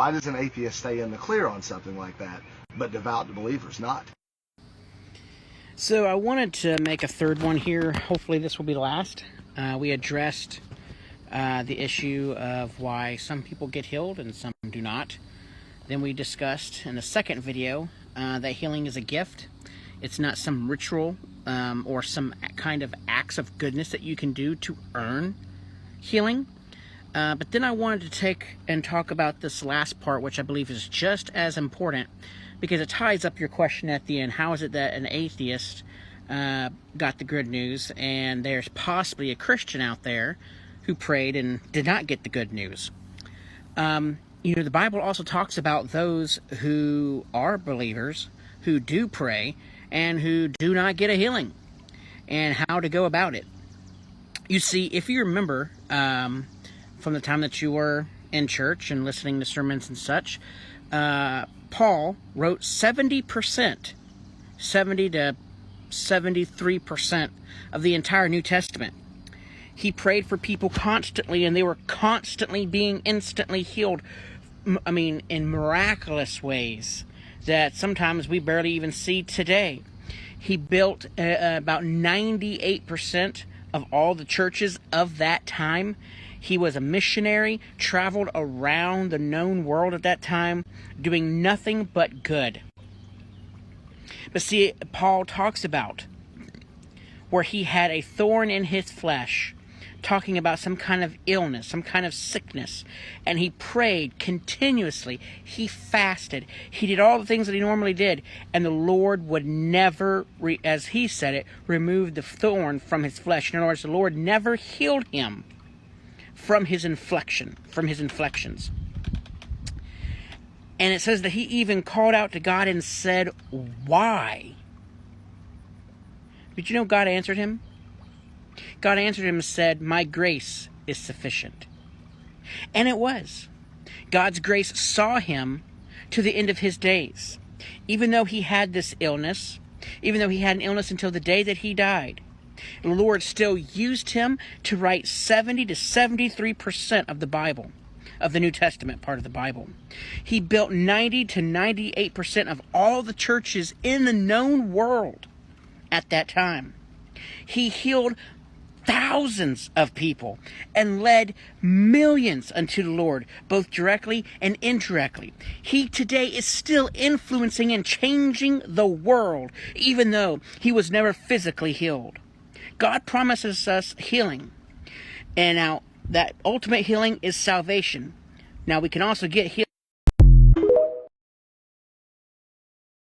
why does an atheist stay in the clear on something like that, but devout believers not? So I wanted to make a third one here. Hopefully this will be the last. We addressed the issue of why some people get healed and some do not. Then we discussed in the second video that healing is a gift. It's not some ritual or some kind of acts of goodness that you can do to earn healing. But then I wanted to take and talk about this last part, which I believe is just as important, because it ties up your question at the end. How is it that an atheist got the good news, and there's possibly a Christian out there who prayed and did not get the good news? The Bible also talks about those who are believers, who do pray, and who do not get a healing, and how to go about it. You see, if you remember from the time that you were in church and listening to sermons and such, Paul wrote 70%, 70 to 73% of the entire New Testament. He prayed for people constantly, and they were constantly being instantly healed. In miraculous ways that sometimes we barely even see today. He built about 98% of all the churches of that time. He was a missionary, traveled around the known world at that time, doing nothing but good. But see, Paul talks about where he had a thorn in his flesh, talking about some kind of illness, some kind of sickness, and he prayed continuously. He fasted. He did all the things that he normally did, and the Lord would never, as he said it, remove the thorn from his flesh. In other words, the Lord never healed him from his inflections. And it says that he even called out to God and said, "Why?" Did you know God answered him? God answered him and said, "My grace is sufficient." And it was. God's grace saw him to the end of his days. Even though he had this illness, even though he had an illness until the day that he died, the Lord still used him to write 70 to 73% of the Bible, of the New Testament part of the Bible. He built 90 to 98% of all the churches in the known world at that time. He healed thousands of people and led millions unto the Lord, both directly and indirectly. He today is still influencing and changing the world, even though he was never physically healed. God promises us healing. And now, that ultimate healing is salvation. Now, we can also get healed